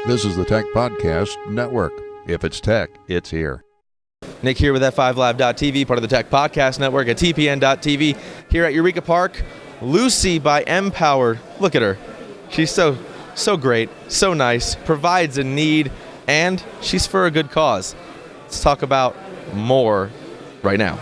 This is the Tech Podcast Network. If it's tech, it's here. Nick here with F5Live.TV, part of the Tech Podcast Network at TPN.TV. Here at Eureka Park, Luci by Empowered. Look at her. She's so great, so nice, provides a need, and she's for a good cause. Let's talk about more right now.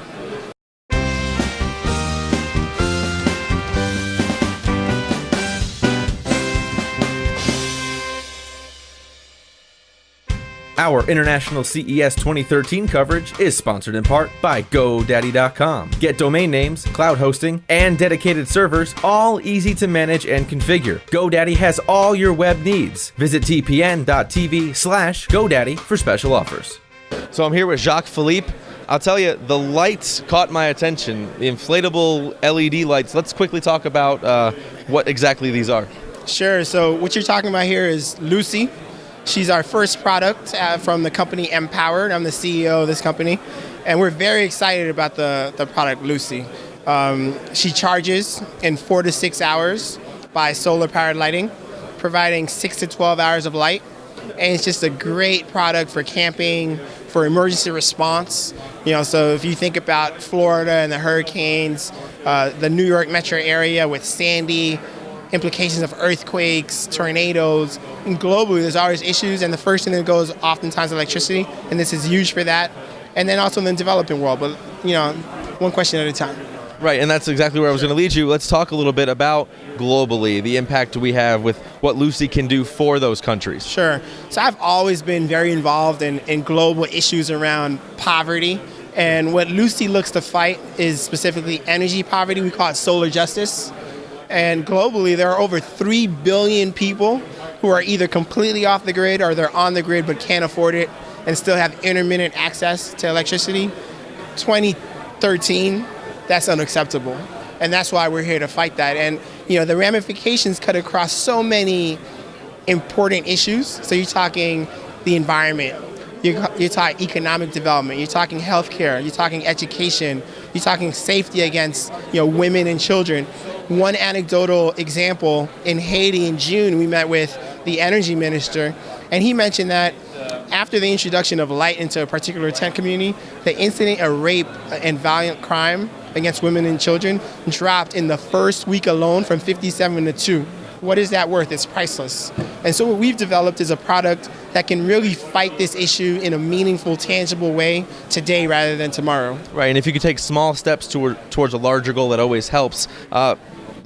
Our International CES 2013 coverage is sponsored in part by GoDaddy.com. Get domain names, cloud hosting, and dedicated servers, all easy to manage and configure. GoDaddy has all your web needs. Visit TPN.TV/GoDaddy for special offers. So I'm here with Jacques Philippe. I'll tell you, the lights caught my attention, the inflatable LED lights. Let's quickly talk about what exactly these are. Sure. So what you're talking about here is Luci. She's our first product from the company Empowered. I'm the CEO of this company, and we're very excited about the product Luci. She charges in 4 to 6 hours by solar-powered lighting, providing 6 to 12 hours of light, and it's just a great product for camping, for emergency response. So if you think about Florida and the hurricanes, the New York metro area with Sandy, implications of earthquakes, tornadoes, and globally there's always issues, and the first thing that goes oftentimes electricity, and this is huge for that. And then also in the developing world, but one question at a time. Right, and that's exactly where I was going to lead you. Let's talk a little bit about globally, the impact we have with what Luci can do for those countries. Sure. So I've always been very involved in global issues around poverty, and what Luci looks to fight is specifically energy poverty. We call it solar justice. And globally, there are over 3 billion people who are either completely off the grid or they're on the grid but can't afford it and still have intermittent access to electricity. 2013, that's unacceptable. And that's why we're here to fight that. And the ramifications cut across so many important issues. So you're talking the environment, you're talking economic development, you're talking healthcare, you're talking education, you're talking safety against women and children. One anecdotal example, in Haiti in June, we met with the energy minister, and he mentioned that after the introduction of light into a particular tent community, the incident of rape and violent crime against women and children dropped in the first week alone from 57 to 2. What is that worth? It's priceless. And so what we've developed is a product that can really fight this issue in a meaningful, tangible way today rather than tomorrow. Right, and if you could take small steps towards a larger goal, that always helps.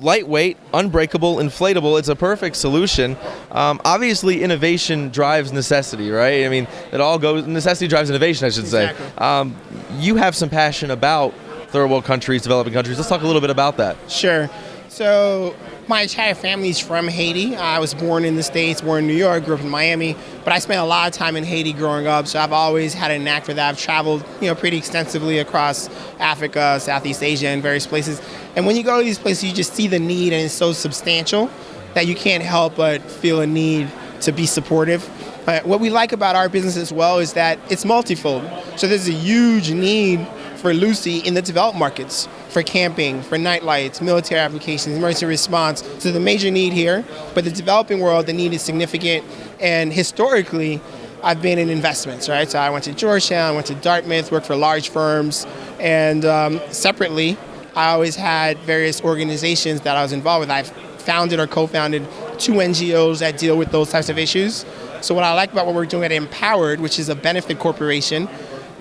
Lightweight, unbreakable, inflatable, it's a perfect solution. Obviously, innovation drives necessity, right? I mean, necessity drives innovation, I should say. Exactly. You have some passion about third world countries, developing countries. Let's talk a little bit about that. Sure. So my entire family's from Haiti. I was born in the States, born in New York, grew up in Miami, but I spent a lot of time in Haiti growing up, so I've always had a knack for that. I've traveled, pretty extensively across Africa, Southeast Asia, and various places. And when you go to these places, you just see the need, and it's so substantial that you can't help but feel a need to be supportive. But what we like about our business as well is that it's multifold. So there's a huge need for Luci in the developed markets, for camping, for night lights, military applications, emergency response. So the major need here, but the developing world, the need is significant. And historically, I've been in investments, right? So I went to Georgetown, went to Dartmouth, worked for large firms, and separately, I always had various organizations that I was involved with. I've founded or co-founded 2 NGOs that deal with those types of issues. So what I like about what we're doing at Empowered, which is a benefit corporation,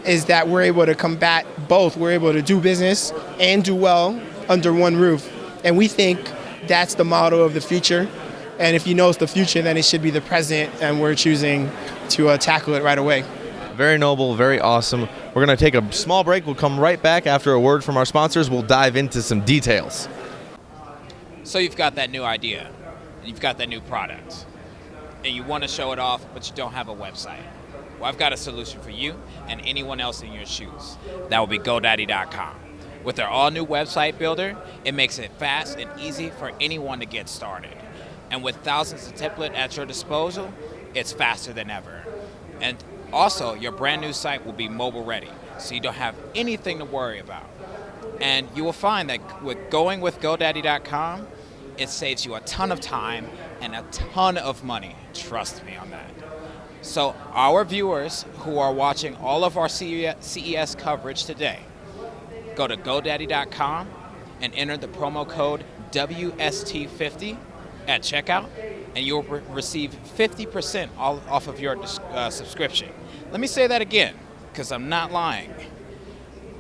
is that we're able to combat both. We're able to do business and do well under one roof. And we think that's the model of the future. And if you know it's the future, then it should be the present, and we're choosing to tackle it right away. Very noble, very awesome. We're going to take a small break. We'll come right back after a word from our sponsors. We'll dive into some details. So you've got that new idea, and you've got that new product, and you want to show it off, but you don't have a website. Well, I've got a solution for you and anyone else in your shoes. That will be GoDaddy.com. With their all-new website builder, it makes it fast and easy for anyone to get started. And with thousands of templates at your disposal, it's faster than ever. And also, your brand new site will be mobile ready, so you don't have anything to worry about. And you will find that with GoDaddy.com, it saves you a ton of time and a ton of money. Trust me on that. So our viewers who are watching all of our CES coverage today, go to GoDaddy.com and enter the promo code WST50 at checkout, and you'll receive 50% off of your subscription. Let me say that again, because I'm not lying.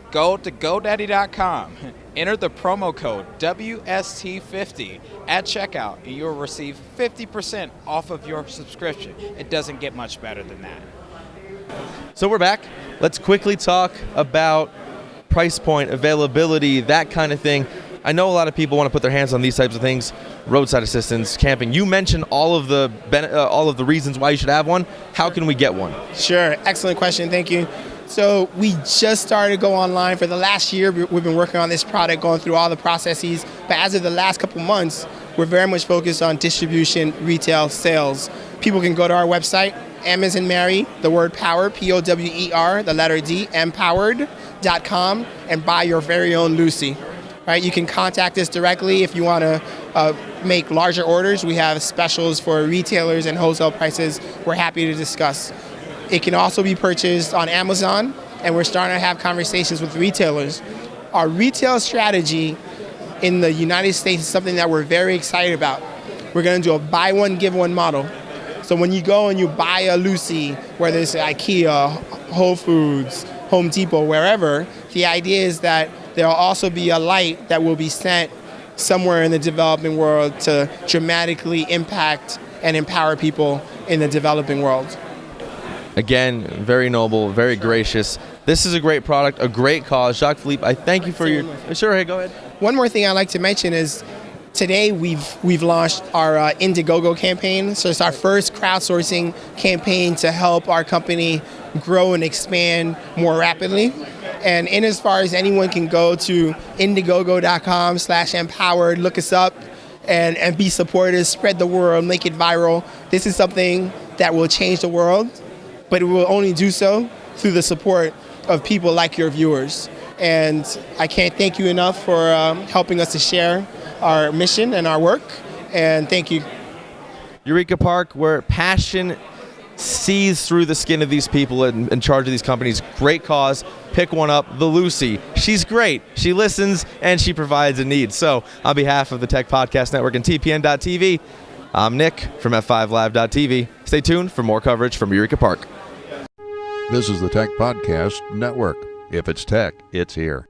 Go to GoDaddy.com, enter the promo code WST50 at checkout, and you'll receive 50% off of your subscription. It doesn't get much better than that. So we're back. Let's quickly talk about price point, availability, that kind of thing. I know a lot of people want to put their hands on these types of things, roadside assistance, camping. You mentioned all of the reasons why you should have one. How can we get one? Sure. Excellent question. Thank you. So we just started to go online. For the last year, we've been working on this product, going through all the processes. But as of the last couple months, we're very much focused on distribution, retail, sales. People can go to our website, Amazon Mary, the word power, Power, the letter D, empowered.com, and buy your very own Luci. Right? You can contact us directly if you want to make larger orders. We have specials for retailers and wholesale prices we're happy to discuss. It can also be purchased on Amazon, and we're starting to have conversations with retailers. Our retail strategy in the United States is something that we're very excited about. We're going to do a buy one, give one model. So when you go and you buy a Luci, whether it's IKEA, Whole Foods, Home Depot, wherever, the idea is that there'll also be a light that will be sent somewhere in the developing world to dramatically impact and empower people in the developing world. Again, very noble, very gracious. This is a great product, a great cause. Jacques-Philippe, I thank you for your... Sure, hey, go ahead. One more thing I'd like to mention is today we've launched our IndieGoGo campaign. So it's our first crowdsourcing campaign to help our company grow and expand more rapidly. And in as far as anyone can go to IndieGoGo.com/empowered, look us up and be supporters, spread the word, make it viral. This is something that will change the world, but it will only do so through the support of people like your viewers. And I can't thank you enough for helping us to share our mission and our work. And thank you. Eureka Park, where passion sees through the skin of these people in charge of these companies. Great cause. Pick one up. The Luci. She's great. She listens and she provides a need. So on behalf of the Tech Podcast Network and TPN.TV, I'm Nick from F5Live.TV. Stay tuned for more coverage from Eureka Park. This is the Tech Podcast Network. If it's tech, it's here.